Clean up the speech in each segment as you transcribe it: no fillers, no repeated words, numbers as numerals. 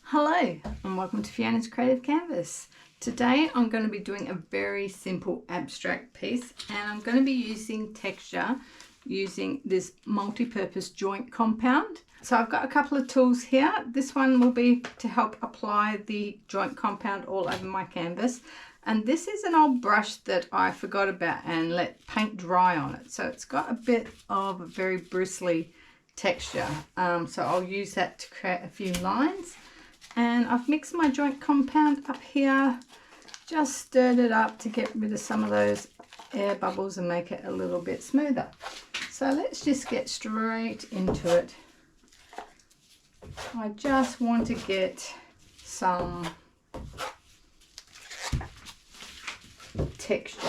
Hello and welcome to Fiona's Creative Canvas. Today I'm going to be doing a very simple abstract piece, and I'm going to be using texture using this multi-purpose joint compound. So I've got a couple of tools here. This one will be to help apply the joint compound all over my canvas, and this is an old brush that I forgot about and let paint dry on it, so it's got a bit of a very bristly texture, so I'll use that to create a few lines. And I've mixed my joint compound up here, just stirred it up to get rid of some of those air bubbles and make it a little bit smoother. So let's just get straight into it. I just want to get some texture.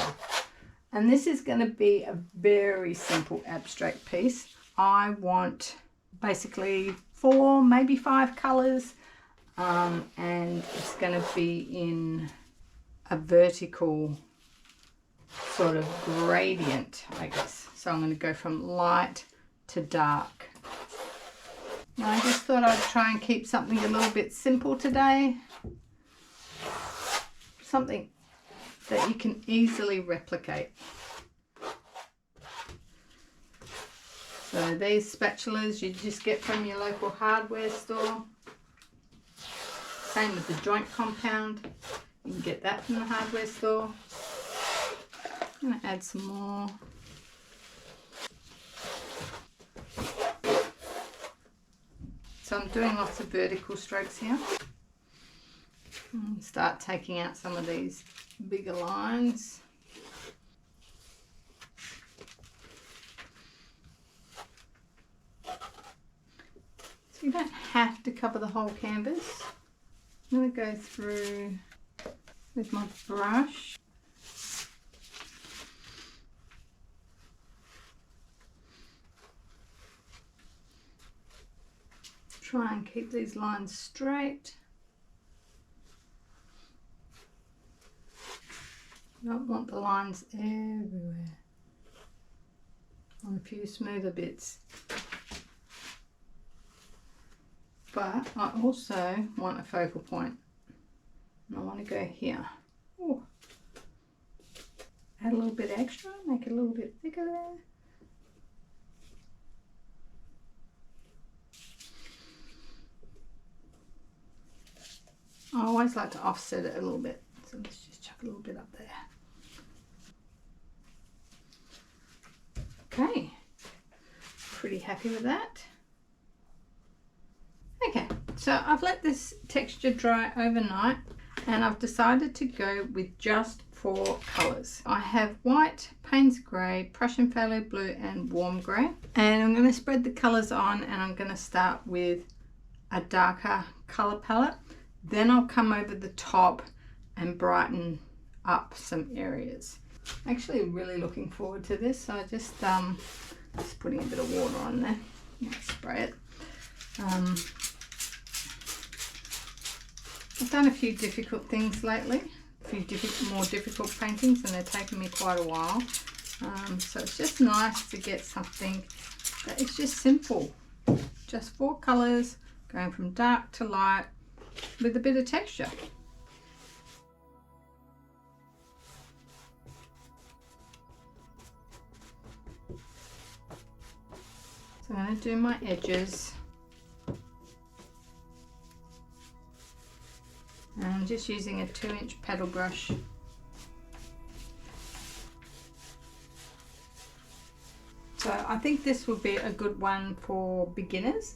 And this is going to be a very simple abstract piece. I want basically 4, maybe 5 colours. And it's going to be in a vertical sort of gradient, I guess. So I'm going to go from light to dark. Now, I just thought I'd try and keep something a little bit simple today. Something that you can easily replicate. So these spatulas you just get from your local hardware store. Same with the joint compound, you can get that from the hardware store. I'm going to add some more. So I'm doing lots of vertical strokes here. And start taking out some of these bigger lines. So you don't have to cover the whole canvas. I'm going to go through with my brush. Try and keep these lines straight. Don't want the lines everywhere. On a few smoother bits. But I also want a focal point, and I want to go here. Ooh. Add a little bit extra, make it a little bit thicker there. I always like to offset it a little bit, so let's just chuck a little bit up there. Okay, pretty happy with that. Okay, so I've let this texture dry overnight, and I've decided to go with just 4 colours. I have white, Payne's grey, Prussian Phthalo blue and warm grey. And I'm going to spread the colours on, and I'm going to start with a darker colour palette. Then I'll come over the top and brighten up some areas. Actually really looking forward to this, so I just putting a bit of water on there. Spray it. I've done a few difficult things lately, a few more difficult paintings, and they're taking me quite a while. So it's just nice to get something that is just simple. Just 4 colours, going from dark to light with a bit of texture. So I'm going to do my edges. And I'm just using a 2-inch paddle brush. So I think this would be a good one for beginners.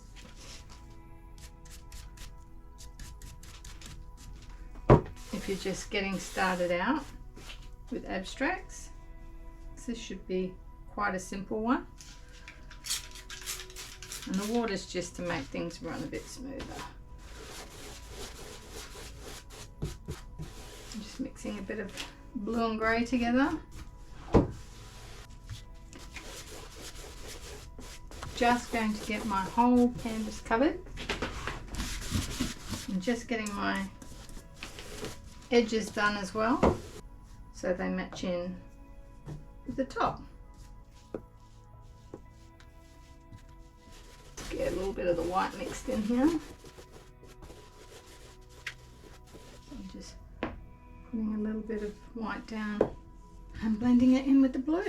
If you're just getting started out with abstracts, this should be quite a simple one. And the water's just to make things run a bit smoother. Just mixing a bit of blue and grey together. Just going to get my whole canvas covered. And just getting my edges done as well, so they match in with the top. Get a little bit of the white mixed in here. Putting a little bit of white down and blending it in with the blue.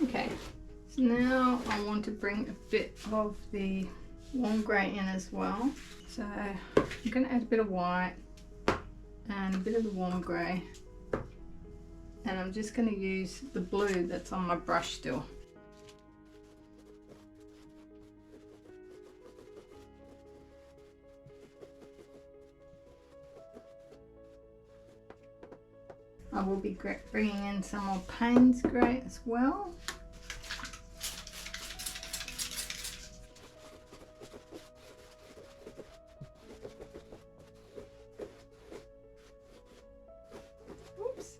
Okay, so now I want to bring a bit of the warm grey in as well. So I'm going to add a bit of white and a bit of the warm grey, and I'm just going to use the blue that's on my brush still. I will be bringing in some more Payne's grey as well. Oops.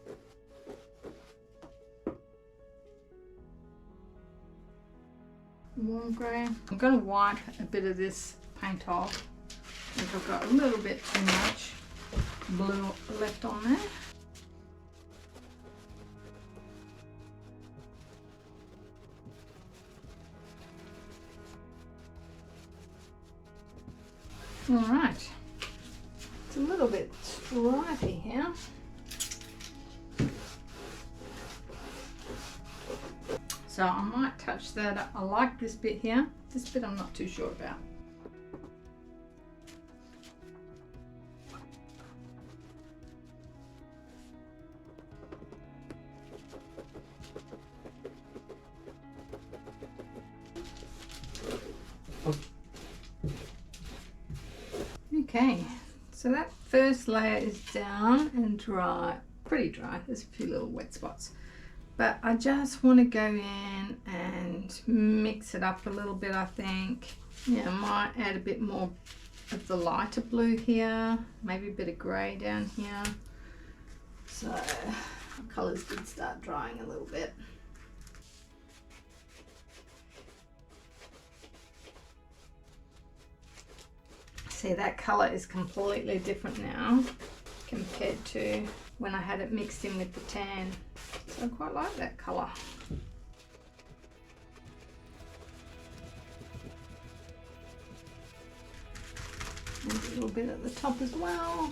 Warm grey. I'm going to wipe a bit of this paint off if I've got a little bit too much blue left on there. Alright, it's a little bit stripy here. So I might touch that up. I like this bit here. This bit I'm not too sure about. Okay, so that first layer is down and dry, pretty dry. There's a few little wet spots, but I just want to go in and mix it up a little bit. I think, yeah, I might add a bit more of the lighter blue here, maybe a bit of grey down here. So the colours did start drying a little bit. See, that colour is completely different now compared to when I had it mixed in with the tan. So I quite like that colour. And a little bit at the top as well.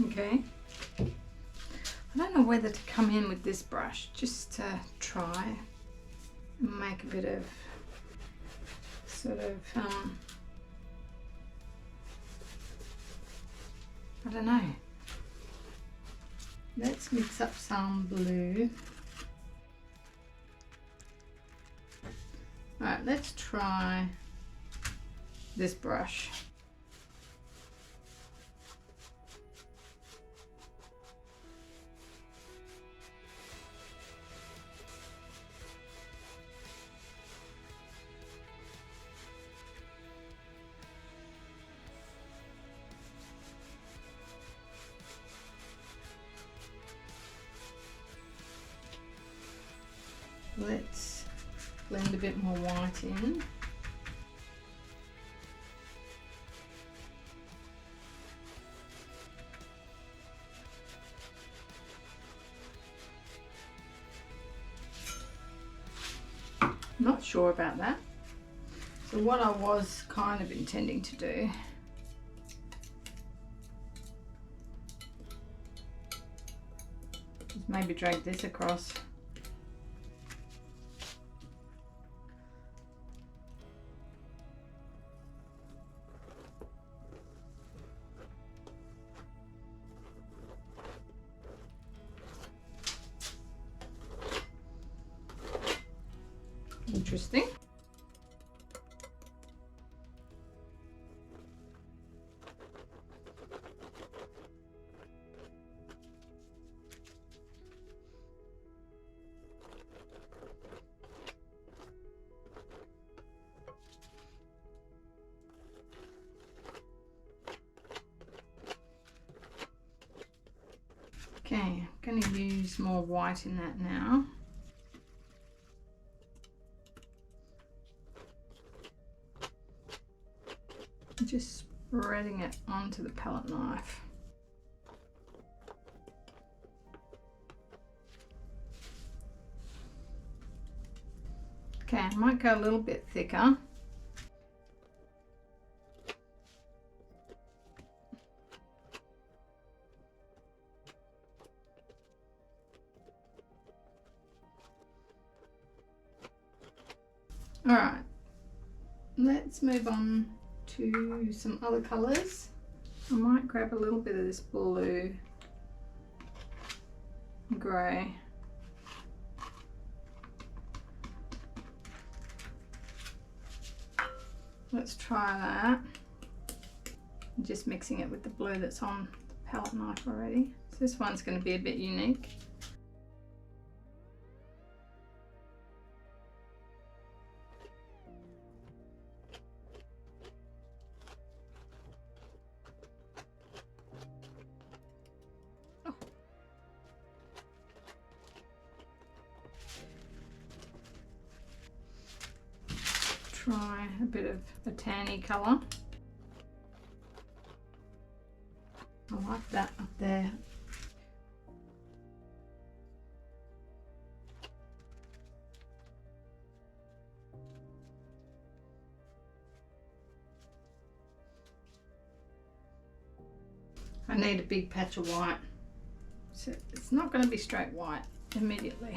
Okay, I don't know whether to come in with this brush just to try and make a bit of sort of I don't know. Let's mix up some blue. Alright, let's try this brush. Let's blend a bit more white in. Not sure about that. So what I was kind of intending to do is maybe drag this across. Interesting. Okay, I'm going to use more white in that now. Just spreading it onto the palette knife. Okay, I might go a little bit thicker. All right, let's move on to some other colours. I might grab a little bit of this blue and grey. Let's try that. I'm just mixing it with the blue that's on the palette knife already. So this one's going to be a bit unique. Try a bit of a tanny colour. I like that up there. I need a big patch of white. So it's not going to be straight white immediately.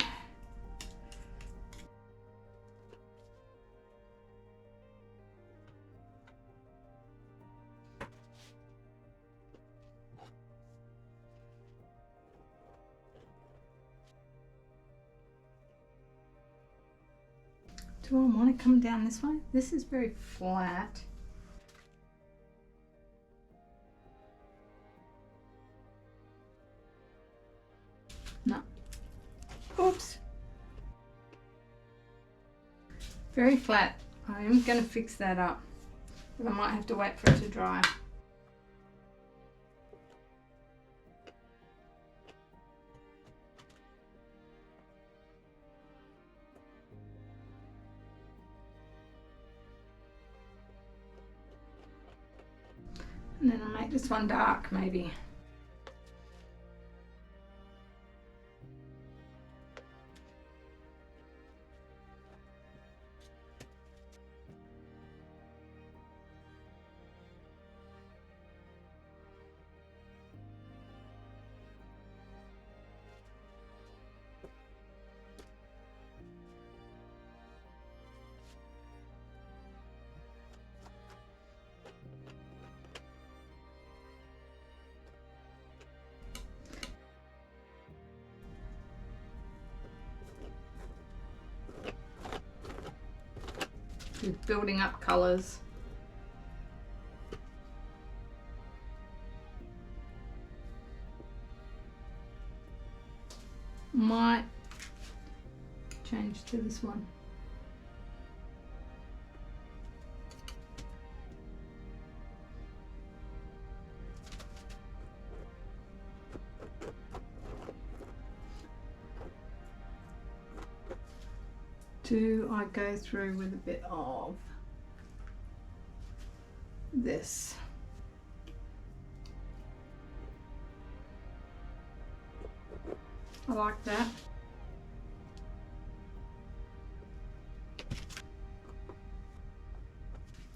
Do I want to come down this way? This is very flat. No. Oops. Very flat. I am going to fix that up, but I might have to wait for it to dry. And then I'll make this one dark, maybe. With building up colours. Might change to this one. Do I go through with a bit of this? I like that.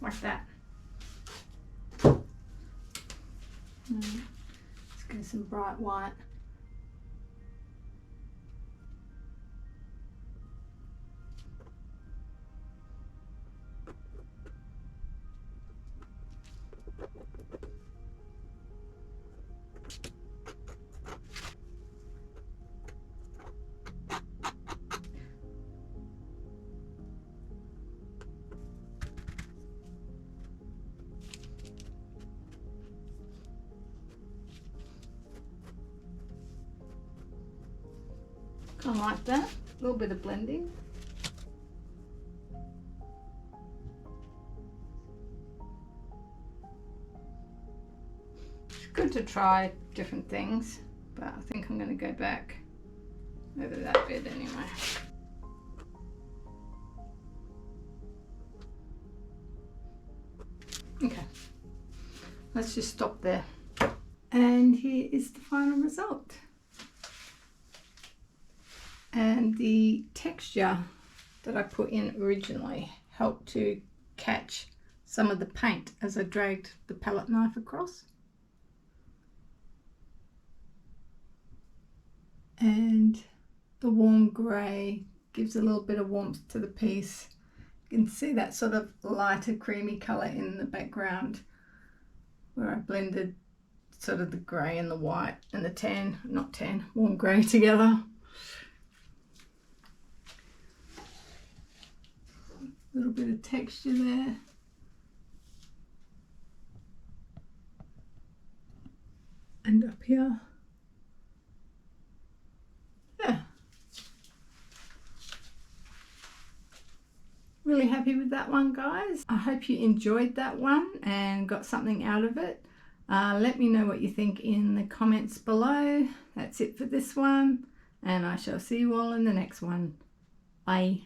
Like that. Let's get some bright white. I like that. A little bit of blending. It's good to try different things. but I think I'm going to go back over that bit anyway. Okay, let's just stop there. And here is the final result. And the texture that I put in originally helped to catch some of the paint as I dragged the palette knife across. And the warm grey gives a little bit of warmth to the piece. You can see that sort of lighter creamy colour in the background where I blended sort of the grey and the white and the tan, not tan, warm grey together. A little bit of texture there. And up here. Yeah. Really happy with that one, guys. I hope you enjoyed that one and got something out of it. Let me know what you think in the comments below. That's it for this one, and I shall see you all in the next one. Bye.